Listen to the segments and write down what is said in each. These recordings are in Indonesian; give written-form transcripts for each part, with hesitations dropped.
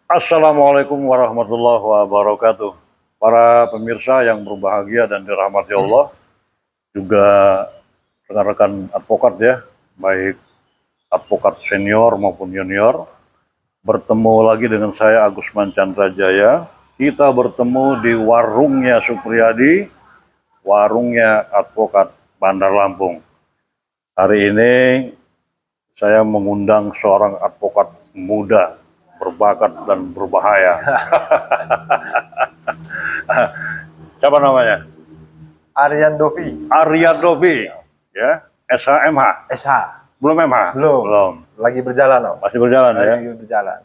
Assalamualaikum warahmatullahi wabarakatuh. Para pemirsa yang berbahagia dan dirahmati Allah, juga rekan-rekan advokat ya, baik advokat senior maupun junior, bertemu lagi dengan saya Agusman Chandra Jaya. Kita bertemu di warungnya Supriyadi, warungnya advokat Bandar Lampung. Hari ini saya mengundang seorang advokat muda, berbakat dan berbahaya. Siapa namanya? Aryan Dovi. Aryan Dovi, ya, SHMH. SH. Belum MH? Belum. Lagi berjalan, Om. Masih berjalan ya? Lagi berjalan.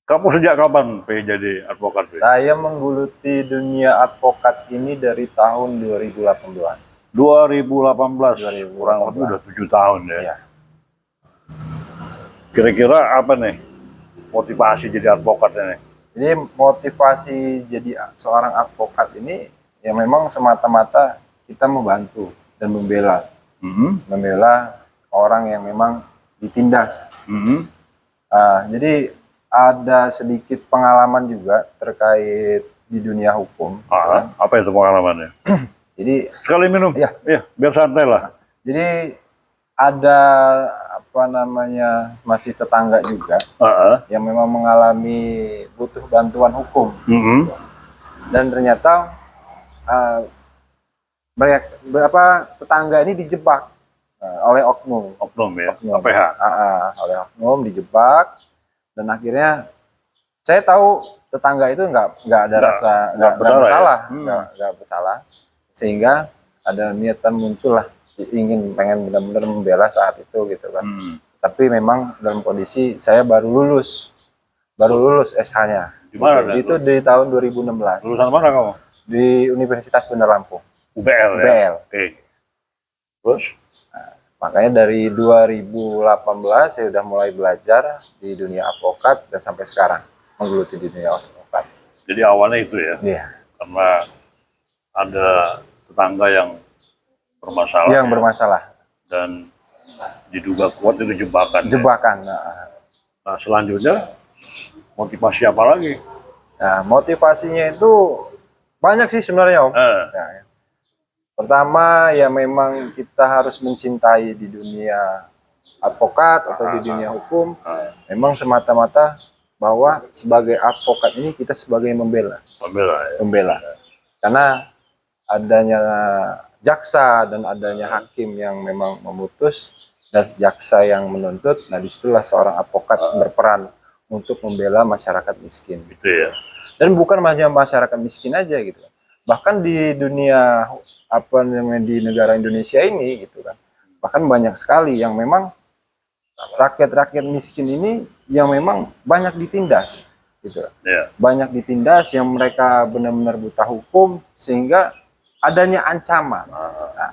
Kamu sejak kapan jadi advokat? Saya menggeluti dunia advokat ini dari tahun 2018. 2018, kurang lebih udah 7 tahun ya. Iya. Kira-kira apa nih motivasi jadi advokat ini? Jadi motivasi jadi seorang advokat ini ya memang semata-mata kita membantu dan membela. Membela orang yang memang ditindas. Jadi ada sedikit pengalaman juga terkait di dunia hukum. Apa itu pengalamannya? Jadi sekali minum, ya, biar santai lah. Jadi ada masih tetangga juga yang memang mengalami butuh bantuan hukum. Dan ternyata mereka tetangga ini dijebak oleh oknum. APH. Oleh oknum dijebak, dan akhirnya saya tahu tetangga itu nggak ada rasa nggak bersalah, nggak bersalah, sehingga ada niatan muncul lah, pengen benar-benar membela saat itu gitu kan. Tapi memang dalam kondisi saya baru lulus SH-nya. Di mana? Itu di tahun 2016. Lulusan mana kamu? Di Universitas Bandar Lampung. UBL ya? UBL. Oke. Terus? Makanya dari 2018 saya udah mulai belajar di dunia advokat dan sampai sekarang menggeluti di dunia advokat. Jadi awalnya itu ya? Iya. Karena ada tetangga yang bermasalah. Yang bermasalah. Dan diduga kuat itu jebakan. Jebakan. Ya? Nah, selanjutnya motivasi apa lagi? Nah, motivasinya itu banyak sih sebenarnya, Om. Nah, pertama ya memang kita harus mencintai di dunia advokat atau di dunia hukum. Memang semata-mata bahwa sebagai advokat ini kita sebagai membela. Membela. Karena adanya jaksa dan adanya hakim yang memang memutus dan jaksa yang menuntut, nah disitulah seorang advokat berperan untuk membela masyarakat miskin. Gitu ya. Dan bukan hanya masyarakat miskin aja gitu. Bahkan di dunia di negara Indonesia ini gitu kan. Bahkan banyak sekali yang memang rakyat-rakyat miskin ini yang memang banyak ditindas gitu. Banyak ditindas yang mereka benar-benar buta hukum, sehingga adanya ancaman. Nah,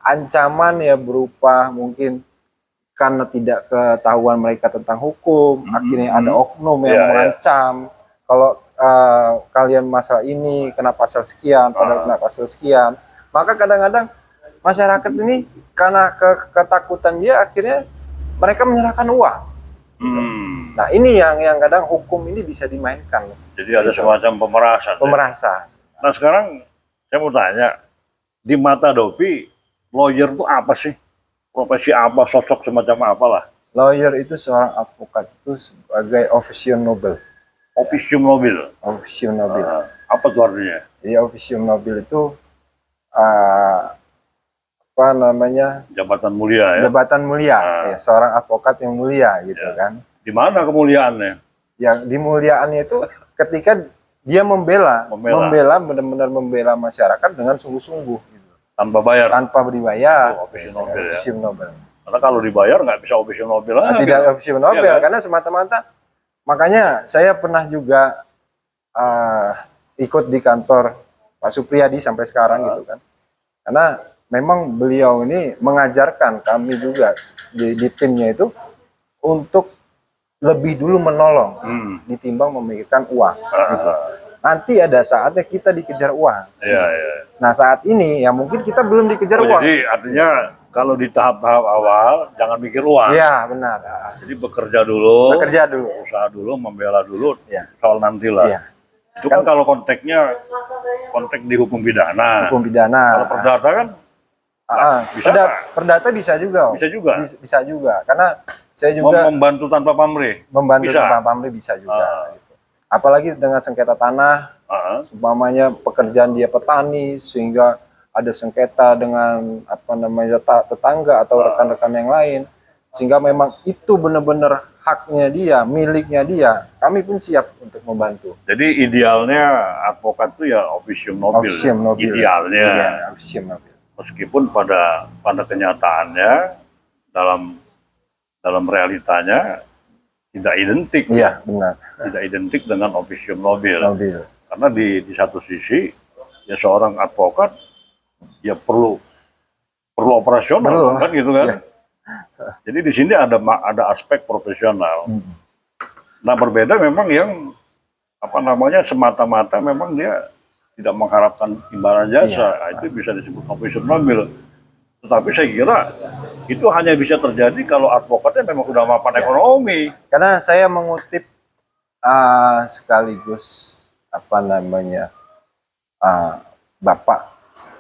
ancaman ya berupa mungkin karena tidak ketahuan mereka tentang hukum, akhirnya ada oknum yang mengancam, kalau kalian masalah ini kena pasal sekian, padahal kena pasal sekian. Maka kadang-kadang masyarakat ini karena ketakutan dia, akhirnya mereka menyerahkan uang. Nah ini yang kadang hukum ini bisa dimainkan. Jadi ada semacam pemerasan. Pemerasan. Ya? Nah sekarang saya mau tanya, di mata Dovi, lawyer itu apa sih? Profesi apa, sosok semacam apalah? Lawyer itu seorang advokat itu sebagai officium noble. Officium noble? Officium noble. Apa itu artinya? Jadi officium noble itu jabatan mulia ya? Jabatan mulia, ya, seorang advokat yang mulia gitu kan. Di mana kemuliaannya? Yang dimuliaannya itu ketika dia membela benar-benar membela masyarakat dengan sungguh-sungguh gitu. Tanpa bayar? Tanpa dibayar. Officium noble. Karena kalau dibayar nggak bisa officium noble lagi. Tidak officium noble, ya, kan? Karena semata-mata, makanya saya pernah juga ikut di kantor Pak Supriyadi sampai sekarang gitu kan. Karena memang beliau ini mengajarkan kami juga di timnya itu untuk lebih dulu menolong ditimbang memikirkan uang gitu. Nanti ada saatnya kita dikejar uang. Nah saat ini ya mungkin kita belum dikejar uang. Jadi artinya kalau di tahap-tahap awal jangan mikir uang. Iya, benar. Jadi bekerja dulu, Bekerja dulu. usaha dulu, membela dulu, Iya. soal nantilah. Iya. Itu kan kalau konteksnya konteks di hukum pidana. Hukum pidana. Kalau perdata kan bisa Perdata bisa juga, Om. bisa juga. Bisa juga. Karena saya juga Membantu tanpa pamrih. membantu bisa. Pak Pamri bisa juga. Gitu. Apalagi dengan sengketa tanah, Ah, umpamanya pekerjaan dia petani sehingga ada sengketa dengan apa namanya tetangga atau rekan-rekan yang lain, sehingga memang itu benar-benar haknya dia, miliknya dia. Kami pun siap untuk membantu. Jadi idealnya advokat itu ya officium nobil. Officium nobil. Idealnya. Iya, officium nobil. Meskipun pada kenyataannya dalam realitanya tidak identik. Iya, benar. Tidak identik dengan officium nobil. Nobil. Karena di satu sisi ya seorang advokat ya perlu operasional kan gitu kan. Iya. Jadi di sini ada aspek profesional. Hmm. Nah, berbeda memang yang apa namanya semata-mata memang dia tidak mengharapkan imbalan jasa. Iya. Nah, itu bisa disebut officium nobil. Tetapi saya kira itu hanya bisa terjadi kalau advokatnya memang sudah mapan ekonomi. Karena saya mengutip sekaligus apa namanya Bapak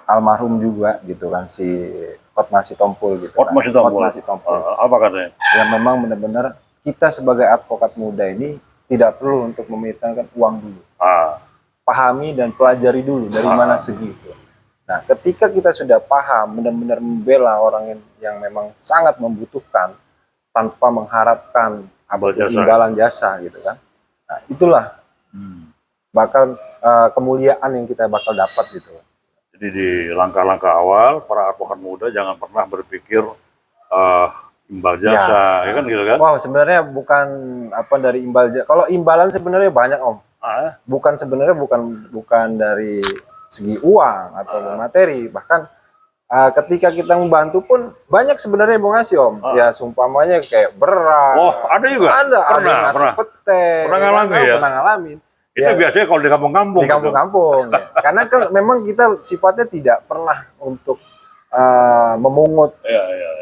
almarhum juga gitu kan, si Hotma Sitompul gitu. Hotma Sitompul. Hotma Sitompul. Apa katanya? Yang memang benar-benar kita sebagai advokat muda ini tidak perlu untuk memikirkan uang dulu. Pahami dan pelajari dulu dari mana segi itu. Nah, ketika kita sudah paham, benar-benar membela orang yang memang sangat membutuhkan tanpa mengharapkan imbalan jasa gitu kan. Nah, itulah bakal kemuliaan yang kita bakal dapat gitu. Jadi di langkah-langkah awal para advokat muda jangan pernah berpikir imbal jasa, ya kan gitu kan? Wow, sebenarnya bukan apa dari imbal jasa. Kalau imbalan sebenarnya banyak, Om. Bukan sebenarnya bukan dari segi uang atau materi, bahkan ketika kita membantu pun banyak sebenarnya yang mau ngasih, Om. Ya seumpamanya kayak beras. Oh, ada juga. Ada nasi pete. Pernah ngalamin ya? Pernah ngalamin. Itu Ya, biasanya kalau di kampung-kampung. di kampung-kampung. Ya. Karena kan memang kita sifatnya tidak pernah untuk memungut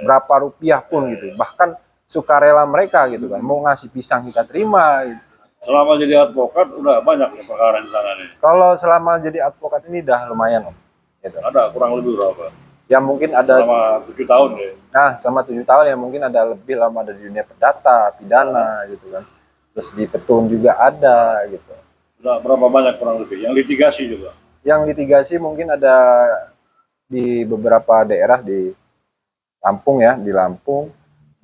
berapa rupiah pun gitu. Bahkan sukarela mereka gitu kan. Mau ngasih pisang kita terima gitu. Selama jadi advokat udah banyak ya perkara di sana nih. Kalau selama jadi advokat ini udah lumayan, Om. Gitu. Ada kurang lebih berapa? Ya mungkin ada Selama 7 tahun ya. Nah, selama 7 tahun ya mungkin ada lebih lama ada di dunia perdata, pidana gitu kan. Terus di petun juga ada gitu. Udah berapa banyak kurang lebih? Yang litigasi juga. Yang litigasi mungkin ada di beberapa daerah di Lampung ya, di Lampung.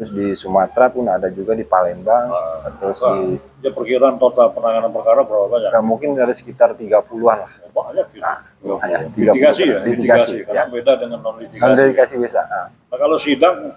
Terus di Sumatera pun ada juga di Palembang. Terus di Ya perkiraan total penanganan perkara berapa banyak? ya, mungkin ada sekitar 30-an lah. Banyak gitu. Ya, 30. Litigasi ya? Litigasi, Karena ya. beda dengan non litigasi. Litigasi bisa. Nah, kalau sidang